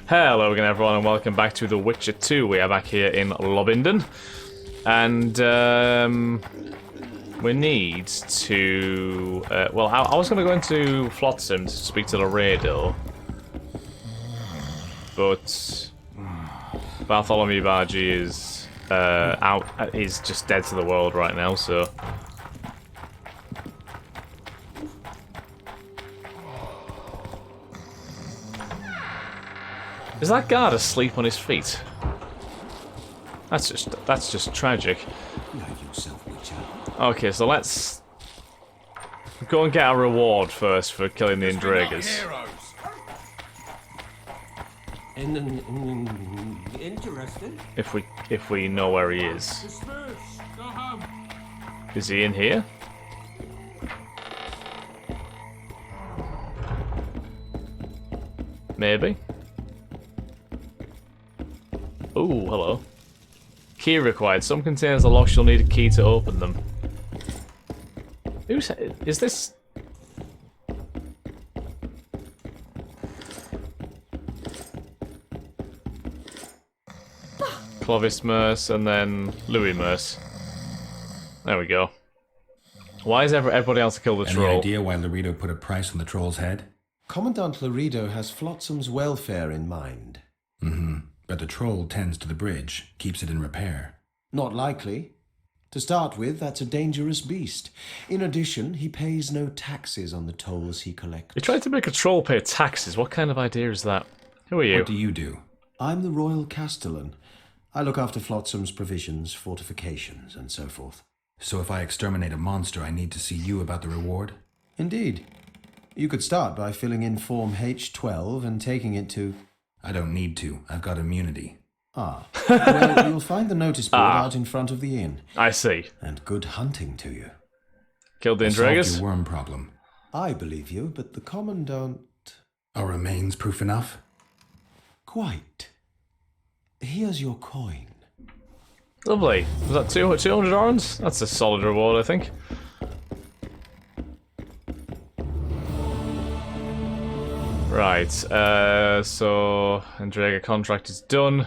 Hello again everyone and welcome back to The Witcher 2. We are back here in Lobindon. And we need to... well, I was going to go into Flotsam to speak to Laredo. But Bartholomew Bargy is is just dead to the world right now, so... Is that guard asleep on his feet? That's just tragic. Okay, so let's go and get our reward first for killing the Indragers. Interesting. If we know where he is. Is he in here? Maybe. Ooh, hello. Key required. Some containers are locked. You'll need a key to open them. Is this? Clovis Merce and then Louis Merce. There we go. Why is everybody else to kill the troll? Any idea why Laredo put a price on the troll's head? Commandant Laredo has Flotsam's welfare in mind. But the troll tends to the bridge, keeps it in repair. Not likely. To start with, that's a dangerous beast. In addition, he pays no taxes on the tolls he collects. You tried to make a troll pay taxes. What kind of idea is that? Who are you? What do you do? I'm the Royal Castellan. I look after Flotsam's provisions, fortifications, and so forth. So if I exterminate a monster, I need to see you about the reward? Indeed. You could start by filling in Form H12 and taking it to... I don't need to. I've got immunity. Ah. Well, you'll find the notice board out in front of the inn. I see. And good hunting to you. Killed the I solved Indragers? your worm problem. I believe you, but the Commandant... Are remains proof enough? Quite. Here's your coin. Lovely. Was that 200 orans? That's a solid reward, I think. Right, so Indraga contract is done.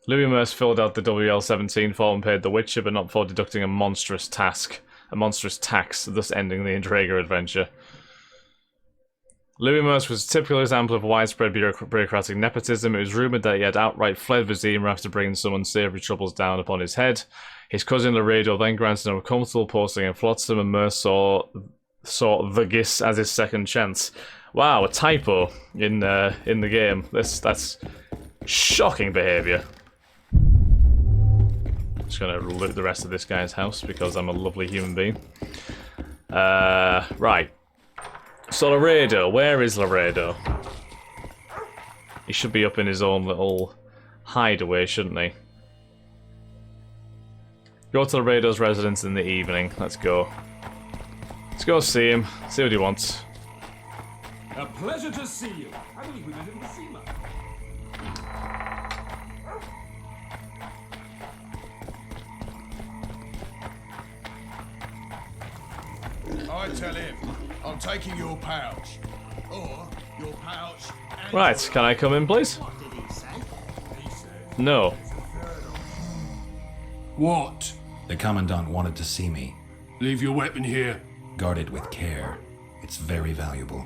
Louis Merce filled out the WL-17 form and paid the Witcher, but not before deducting a monstrous tax, thus ending the Indraga adventure. Louis Merce was a typical example of widespread bureaucratic nepotism. It was rumoured that he had outright fled Vizima after bringing some unsavoury troubles down upon his head. His cousin Laredo then granted him a comfortable posting in Flotsam, and Merce saw Vigis as his second chance. Wow, a typo in the game. That's shocking behaviour. Just gonna loot the rest of this guy's house because I'm a lovely human being. Right. So Laredo, where is Laredo? He should be up in his own little hideaway, shouldn't he? Go to Laredo's residence in the evening. Let's go. Let's go see him. See what he wants. A pleasure to see you. I believe we met in Vizima. I tell him, I'm taking your pouch. Or your pouch and... Right, can I come in, please? What did he say? He said, No. what? The Commandant wanted to see me. Leave your weapon here. Guard it with care. It's very valuable.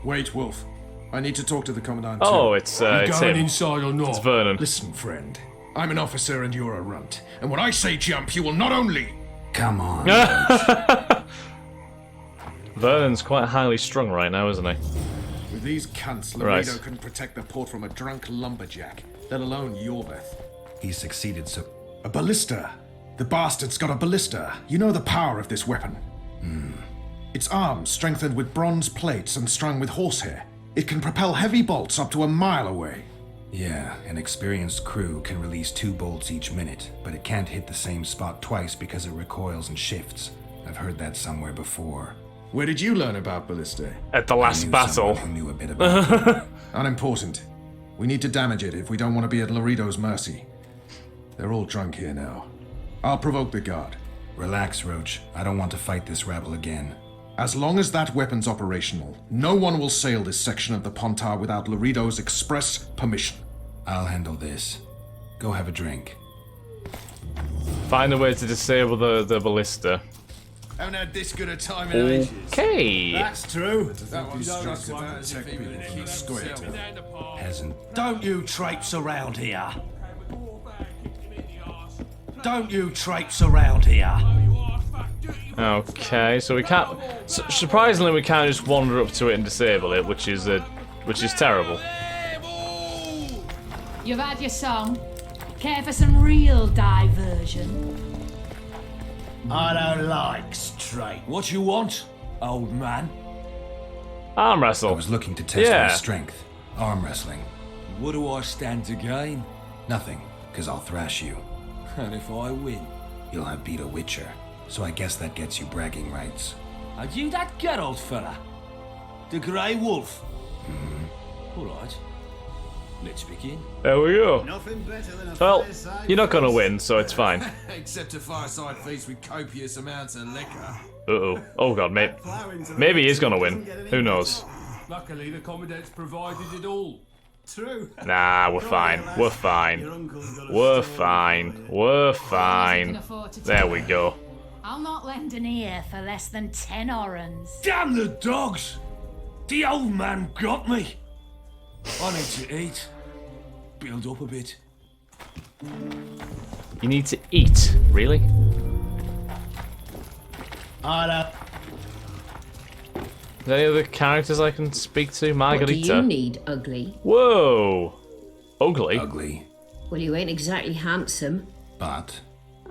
Wait, Wolf. I need to talk to the Commandant Oh, too. it's You him. going inside or not? It's Vernon. Listen, friend. I'm an officer and you're a runt. And when I say jump, you will not only... Come on. Vernon's quite highly strung right now, isn't he? With these cunts, Right. Laredo couldn't protect the port from a drunk lumberjack, let alone Yorbeth. He succeeded so... A ballista! The bastard's got a ballista. You know the power of this weapon. Its arms strengthened with bronze plates and strung with horsehair. It can propel heavy bolts up to a mile away. Yeah, an experienced crew can release 2 bolts each minute, but it can't hit the same spot twice because it recoils and shifts. I've heard that somewhere before. Where did you learn about ballistae? At the I last knew battle. someone who knew a bit about it. Unimportant. We need to damage it if we don't want to be at Laredo's mercy. They're all drunk here now. I'll provoke the guard. Relax, Roach. I don't want to fight this rabble again. As long as that weapon's operational, no one will sail this section of the Pontar without Laredo's express permission. I'll handle this. Go have a drink. Find a way to disable the ballista. Haven't had this good a time in ages. Okay. That's true. That one struck about as if he would have kicked himself. Peasant. Don't you traipse around here. Don't you traipse around here. Okay, so we can't. Surprisingly, we can't just wander up to it and disable it, which is terrible. You've had your song. Care for some real diversion? I don't like straight. What you want, old man? Arm I wrestle. was looking to test Yeah. my strength. Arm wrestling. What do I stand to gain? Nothing, because I'll thrash you. And if I win? You'll have beat a witcher, so I guess that gets you bragging rights. Are you that Geralt fella? The Grey Wolf? All right. Let's begin. There we go. Nothing better than a Well, fireside you're not gonna feast. win, so it's fine. Except a fireside feast with copious amounts of liquor. Uh-oh. Oh god, Plowing to the maybe he is victim gonna doesn't win. get any Who knows? Luckily, the Commandant's provided it all. True. Nah, we're fine. We're Your fine. uncle's got a We're story fine. for you. We're Can fine. afford to There tell we it. go. I'll not lend an ear for less than 10 orans. Damn the dogs! The old man got me. I need to eat. Build up a bit. You need to eat. Really? I don't. Is there any other characters I can speak to? What do you Margarita. need, ugly? Whoa. Ugly. Ugly, Well, you ain't exactly handsome. but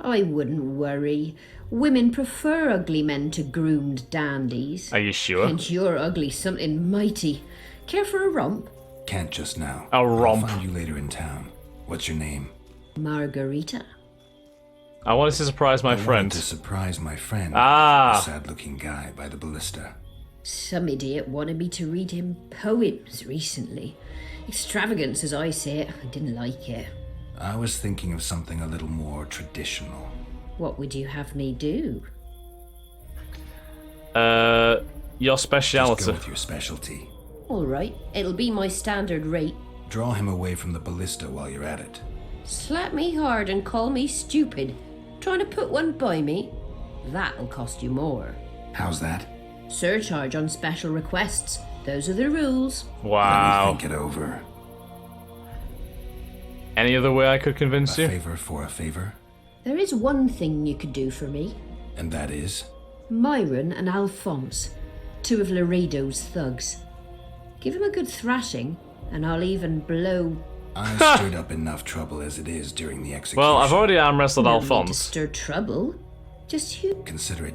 I wouldn't worry. Women prefer ugly men to groomed dandies. Are you sure? And you're ugly something mighty. Care for a romp? can't just now. A romp. I'll find you later in town. What's your name? Margarita. I wanted to surprise my I wanted friend. to surprise my friend. Ah. A sad-looking guy by the ballista. Some idiot wanted me to read him poems recently. Extravagance, as I say it. I didn't like it. I was thinking of something a little more traditional. What would you have me do? Your Just speciality. go with your specialty. All right, it'll be my standard rate. Draw him away from the ballista while you're at it. Slap me hard and call me stupid. Trying to put one by me? That'll cost you more. How's that? Surcharge on special requests. Those are the rules. Wow. Let me think it over. Any other way I could A convince you? favor for a favor, There is one thing you could do for me. and that is... Myron and Alphonse, two of Laredo's thugs. Give him a good thrashing, and I'll even blow... I stirred up enough trouble as it is during the execution. Well, I've already arm wrestled No need to Alphonse. stir trouble. Just you... Consider it.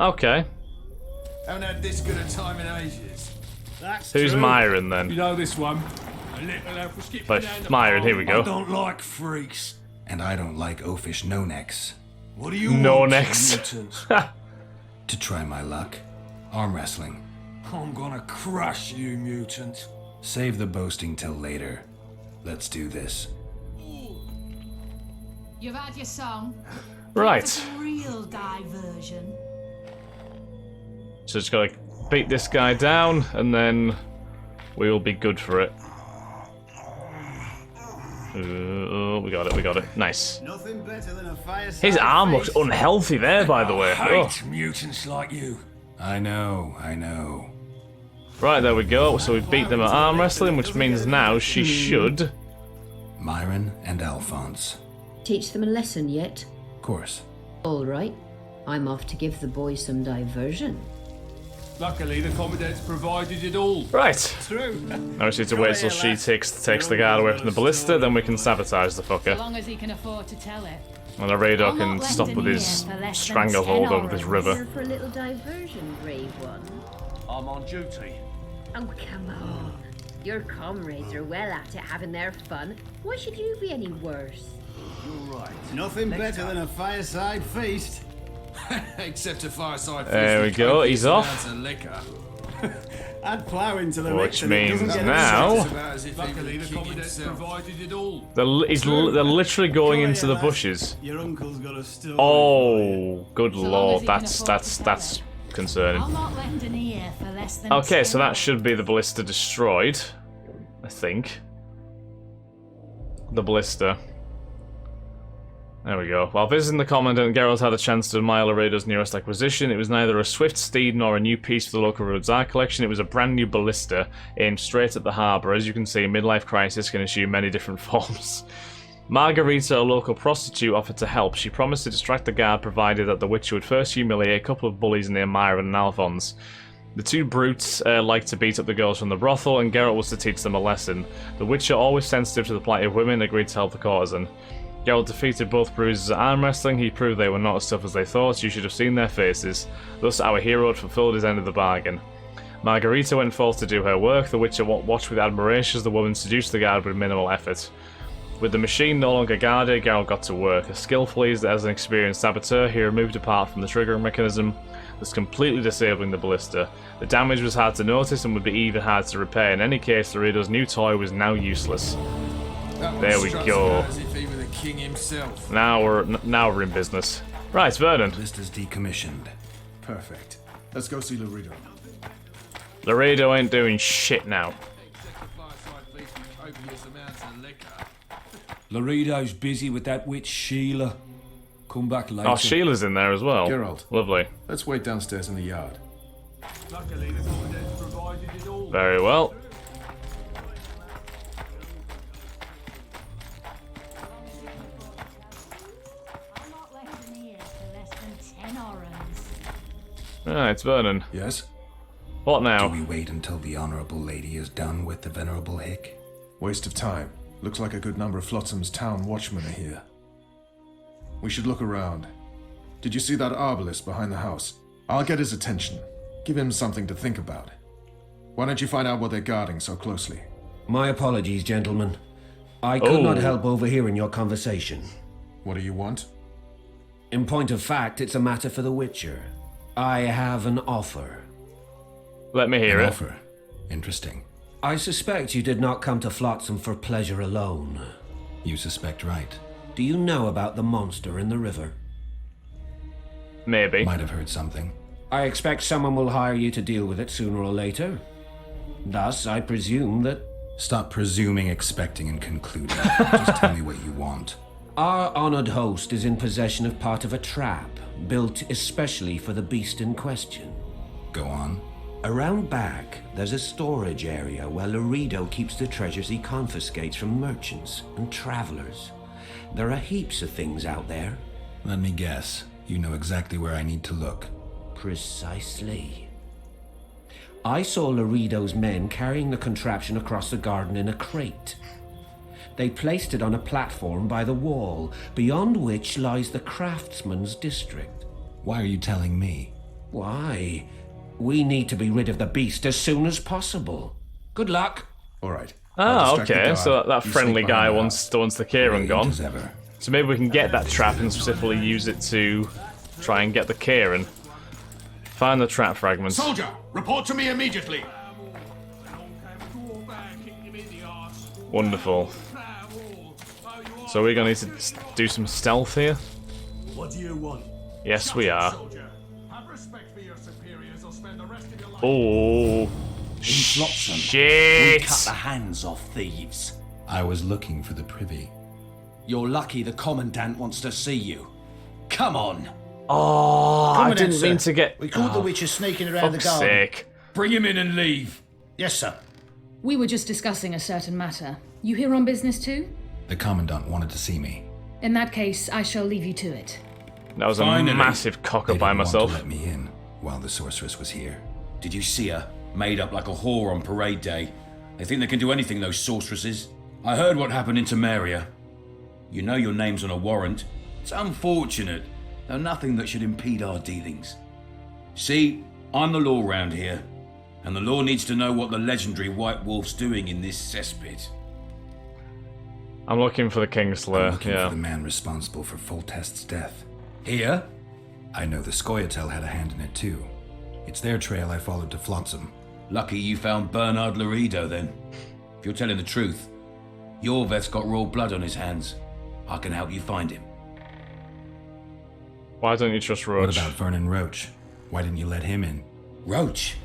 Okay. Haven't had this good a time in ages. That's Who's true. Myron You then? know this one. A little elf was skipping Like, down the Myron, path. here we I go. don't like freaks. And I don't like oafish no-necks. What do you No want, necks. mutant? To try my luck, arm wrestling. I'm gonna crush you, mutant. Save the boasting till later. Let's do this. You've had your song. Right. For some real diversion. So just gotta beat this guy down, and then we will be good for it. Oh, we got it, we got it. Nice. Nothing better than a fireside His arm feast. looks unhealthy there, by the way. I Oh. hate mutants like you. I know. Right, there we go. So we beat them at arm wrestling, which means now she should... Myron and Alphonse. Teach them a lesson yet? Of course. All right. I'm off to give the boys some diversion. Luckily, the Commandant's provided it all. Right. True. Now we just need to wait till she takes the guard away from the ballista, then we can sabotage the As fucker. long as he can afford to tell it. And the radar I'll not can lend stop an with ear his for less than stranglehold 10 over this orans. river. Here for a little diversion, brave one. I'm on duty. Oh, come on. Your comrades are well at it, having their fun. Why should you be any worse? You're right. Nothing better than a fireside feast. Except a fireside feast. There we with go, copious he's off. amounts of liquor. Add ploughing to the Which mix and it doesn't means get now- It's about as if he Luckily, would the kick Commandant's himself. provided it all. They're literally going into the lass. bushes. Your uncle's got a story. Oh, good So long as lord, he can that's afford that's to that's concerning. I'll not lend an ear for less than Okay, so 10 that should be the ballista destroyed. I think. The ballista. There we go. While visiting the Commandant, Geralt had a chance to admire Laredo's newest acquisition. It was neither a swift steed nor a new piece for the local roads art collection. It was a brand new ballista aimed straight at the harbour. As you can see, midlife crisis can assume many different forms. Margarita, a local prostitute, offered to help. She promised to distract the guard, provided that the Witcher would first humiliate a couple of bullies near Myron and Alphonse. The two brutes liked to beat up the girls from the brothel, and Geralt was to teach them a lesson. The Witcher, always sensitive to the plight of women, agreed to help the courtesan. Geralt defeated both bruises at arm wrestling. He proved they were not as tough as they thought. You should have seen their faces. Thus, our hero had fulfilled his end of the bargain. Margarita went forth to do her work. The Witcher watched with admiration as the woman seduced the guard with minimal effort. With the machine no longer guarded, Geralt got to work. As skillfully as an experienced saboteur, he removed a part from the triggering mechanism, thus completely disabling the ballista. The damage was hard to notice and would be even hard to repair. In any case, Laredo's new toy was now useless. There we go. As if he were the king himself. Now we're in business. Right, Vernon. Ballista's decommissioned. Perfect. Let's go see Laredo. Laredo ain't doing shit now. Laredo's busy with that witch Sheila. Come back later. Oh, Sheila's in there as well. Geralt. Lovely. Let's wait downstairs in the yard. Luckily, the Commandant's provided it all. Very well. I'll not lend an ear for less than 10 orans. Right, Vernon. Yes? What Do now? we wait until the honorable lady is done with the venerable hick? Waste of time. Looks like a good number of Flotsam's town watchmen are here. We should look around. Did you see that arbalist behind the house? I'll get his attention. Give him something to think about. Why don't you find out what they're guarding so closely? My apologies, gentlemen. I could not help overhearing your conversation. What do you want? In point of fact, it's a matter for the Witcher. I have an offer. Let me hear An it. offer. Interesting. I suspect you did not come to Flotsam for pleasure alone. You suspect right. Do you know about the monster in the river? Maybe. Might have heard something. I expect someone will hire you to deal with it sooner or later. Thus, I presume that... Stop presuming, expecting, and concluding. Just tell me what you want. Our honored host is in possession of part of a trap, built especially for the beast in question. Go on. Around back, there's a storage area where Laredo keeps the treasures he confiscates from merchants and travelers. There are heaps of things out there. Let me guess. You know exactly where I need to look. Precisely. I saw Laredo's men carrying the contraption across the garden in a crate. They placed it on a platform by the wall, beyond which lies the craftsman's district. Why are you telling me? Why? We need to be rid of the beast as soon as possible. Good luck. All right. Ah, okay. So that You friendly sneak guy behind the wants the Kieran Brilliant gone. as ever. So maybe we can get that trap and specifically use it to try and get the Kieran. Find the trap fragments. Soldier, report to me immediately. Wonderful. So we're gonna need to do some stealth here. What do you want? Yes, we are. Soldier, have respect for your superiors or spend the rest of your life. Oh, Flotsam, we shit! cut the hands off thieves. I was looking for the privy. You're lucky the Commandant wants to see you. Come on. Oh, I Commandant, didn't mean sir. to get. We caught the Witcher sneaking around the Fuck's garden. sake. Bring him in and leave. Yes, sir. We were just discussing a certain matter. You here on business too? The Commandant wanted to see me. In that case, I shall leave you to it. That was a Finally. massive cock They up by didn't myself. want to let me in while the sorceress was here. Did you see her? Made up like a whore on parade day. They think they can do anything, those sorceresses. I heard what happened in Temeria. You know your name's on a warrant. It's unfortunate, though nothing that should impede our dealings. See, I'm the law round here, and the law needs to know what the legendary White Wolf's doing in this cesspit. I'm looking for the I'm Kingslayer. looking Yeah. for the man responsible for Foltest's death. Here? I know the Scoia'tael had a hand in it too. It's their trail I followed to Flotsam. Lucky you found Bernard Laredo then. If you're telling the truth, your vet's got royal blood on his hands. I can help you find him. Why don't you trust What Roach? about Vernon Roach? Why didn't you let him in? Roach.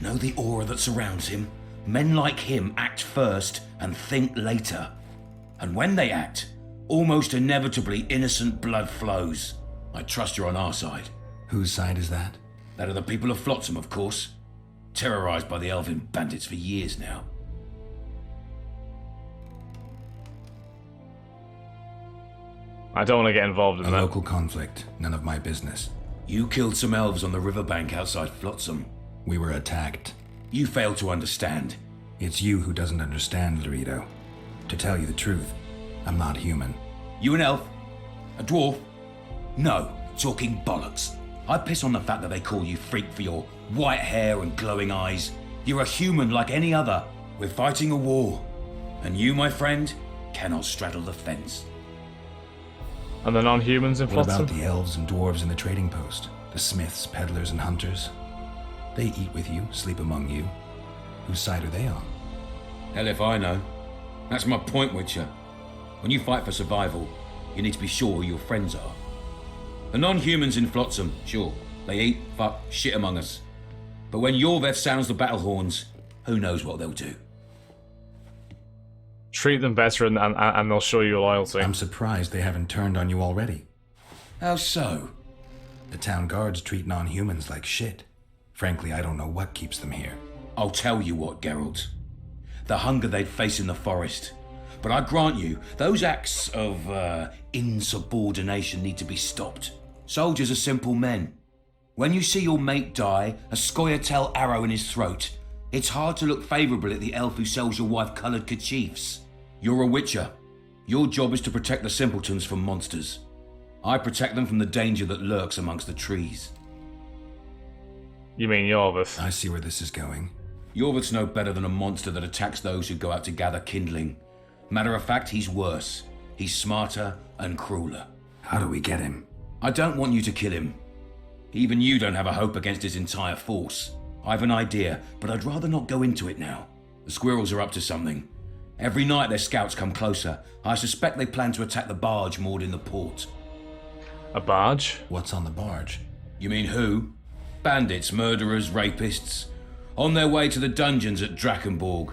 Know the aura that surrounds him? Men like him act first and think later. And when they act, almost inevitably innocent blood flows. I trust you're on our side. Whose side is that? That of the people of Flotsam, of course. Terrorized by the elven bandits for years now. I don't want to get involved in A that. local conflict. None of my business. You killed some elves on the riverbank outside Flotsam. We were attacked. You failed to understand. It's you who doesn't understand, Laredo. To tell you the truth, I'm not human. You an elf? A dwarf? No, talking bollocks. I piss on the fact that they call you freak for your white hair and glowing eyes. You're a human like any other. We're fighting a war. And you, my friend, cannot straddle the fence. And the non-humans in What Flotsam? about the elves and dwarves in the trading post? The smiths, peddlers, and hunters? They eat with you, sleep among you. Whose side are they on? Hell if I know. That's my point, Witcher. When you fight for survival, you need to be sure who your friends are. The non-humans in Flotsam, sure, they eat, fuck, shit among us. But when Yorveth sounds the battle horns, who knows what they'll do. Treat them better and they'll show you loyalty. I'm surprised they haven't turned on you already. How so? The town guards treat non-humans like shit. Frankly, I don't know what keeps them here. I'll tell you what, Geralt. The hunger they'd face in the forest. But I grant you, those acts of insubordination need to be stopped. Soldiers are simple men. When you see your mate die, a Scoia'tael arrow in his throat, it's hard to look favourable at the elf who sells your wife coloured kerchiefs. You're a witcher. Your job is to protect the simpletons from monsters. I protect them from the danger that lurks amongst the trees. You mean Yorveth? I see where this is going. Yorveth's no better than a monster that attacks those who go out to gather kindling. Matter of fact, he's worse. He's smarter and crueler. How do we get him? I don't want you to kill him. Even you don't have a hope against his entire force. I've an idea, but I'd rather not go into it now. The squirrels are up to something. Every night their scouts come closer. I suspect they plan to attack the barge moored in the port. A barge? What's on the barge? You mean who? Bandits, murderers, rapists. On their way to the dungeons at Drakenborg.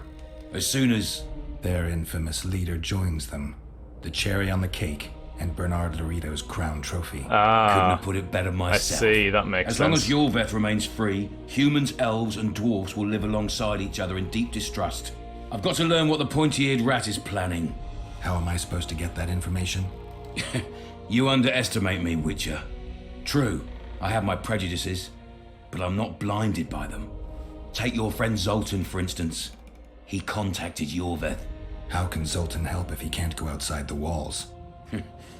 As soon as... Their infamous leader joins them. The cherry on the cake, and Bernard Laredo's crown trophy. Ah, couldn't have put it better myself. I see, that makes sense. As long as Yorveth remains free, humans, elves, and dwarves will live alongside each other in deep distrust. I've got to learn what the pointy-eared rat is planning. How am I supposed to get that information? You underestimate me, Witcher. True, I have my prejudices, but I'm not blinded by them. Take your friend Zoltan, for instance. He contacted Yorveth. How can Zoltan help if he can't go outside the walls?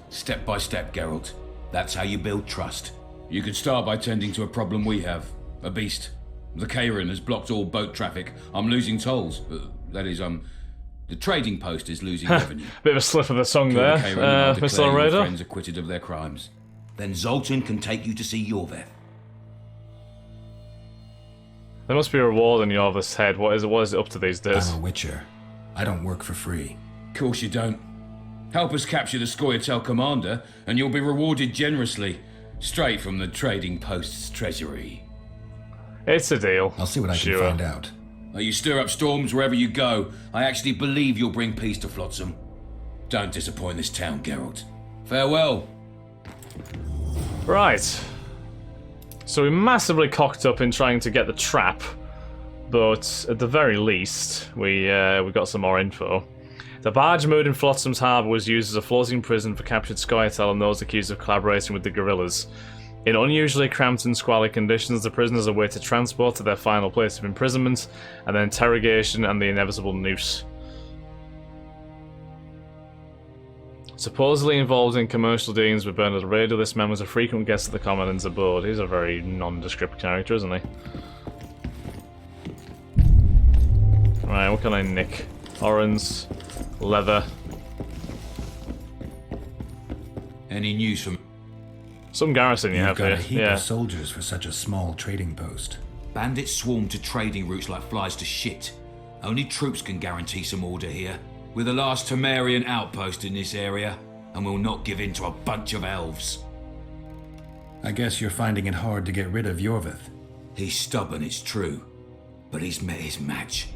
Step by step, Geralt. That's how you build trust. You could start by tending to a problem we have. A beast. The Kairin has blocked all boat traffic. I'm losing tolls. That is, the trading post is losing revenue. Bit of a slip of the tongue there, Mr. Laredo. Friends acquitted of their crimes. Then Zoltan can take you to see Yorveth. There must be a reward in Yorveth's head. What is it up to these days? I'm a witcher. I don't work for free. Of course you don't. Help us capture the Scoia'tael commander, and you'll be rewarded generously. Straight from the trading post's treasury. It's a deal. I'll see what I can find out. You stir up storms wherever you go. I actually believe you'll bring peace to Flotsam. Don't disappoint this town, Geralt. Farewell. Right. So we massively cocked up in trying to get the trap, but at the very least, we got some more info. The barge moored in Flotsam's harbour was used as a floating prison for captured Scoia'tael and those accused of collaborating with the guerrillas. In unusually cramped and squalid conditions, the prisoners awaited transport to their final place of imprisonment, and then interrogation and the inevitable noose. Supposedly involved in commercial dealings with Bernard Laredo, this man was a frequent guest at the Commandant's abode. He's a very nondescript character, isn't he? Right, what can I nick? Orange, leather. Any news from... Some garrison you have got here. a heap Yeah. of soldiers for such a small trading post. Bandits swarm to trading routes like flies to shit. Only troops can guarantee some order here. We're the last Temerian outpost in this area, and we'll not give in to a bunch of elves. I guess you're finding it hard to get rid of Yorvith. He's stubborn, it's true, but he's met his match.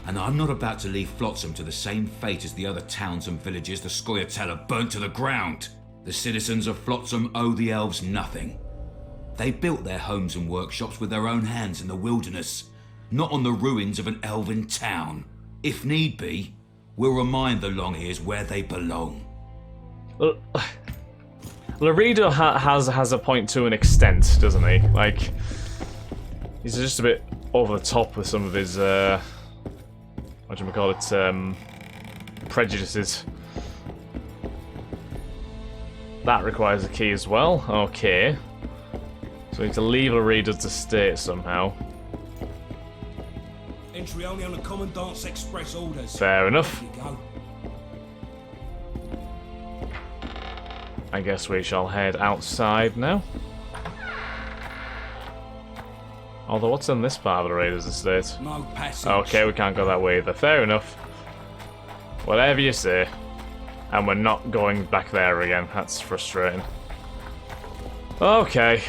And I'm not about to leave Flotsam to the same fate as the other towns and villages the Scoia'tael have burnt to the ground. The citizens of Flotsam owe the elves nothing. They built their homes and workshops with their own hands in the wilderness, not on the ruins of an elven town. If need be, we'll remind the Longears where they belong. Laredo has a point to an extent, doesn't he? Like, he's just a bit over the top with some of his, prejudices. That requires a key as well. Okay. So we need to leave Laredo's estate somehow. Entry only on the Commandant's express orders. Fair enough. There you go. I guess we shall head outside now. Although, what's in this part of the Raiders' estate? No passage. Okay, we can't go that way either. Fair enough. Whatever you say. And we're not going back there again. That's frustrating. Okay.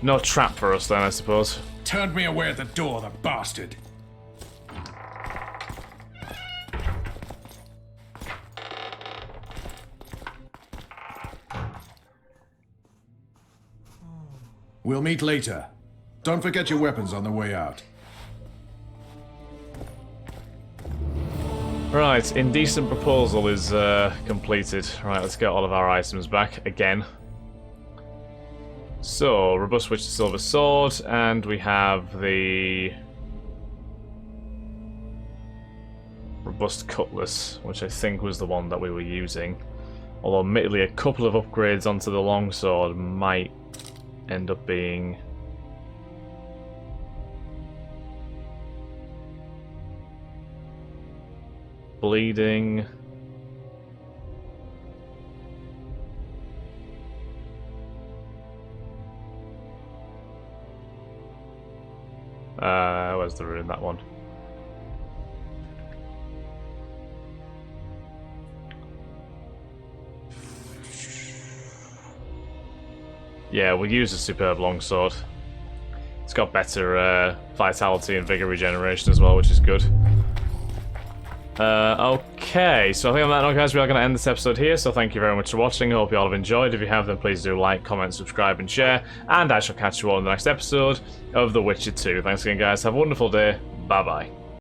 No trap for us then, I suppose. Turned me away at the door, the bastard. We'll meet later. Don't forget your weapons on the way out. Right, indecent proposal is completed. Right, let's get all of our items back again. So, robust witch silver sword, and we have the robust cutlass, which I think was the one that we were using. Although, admittedly, a couple of upgrades onto the longsword might end up being bleeding. Where's the rune? That one. Yeah, we'll use a superb longsword. It's got better vitality and vigor regeneration as well, which is good. Okay, so I think on that note, guys, we are going to end this episode here, so thank you very much for watching. I hope you all have enjoyed. If you have, then please do like, comment, subscribe, and share, and I shall catch you all in the next episode of The Witcher 2. Thanks again, guys. Have a wonderful day. Bye-bye.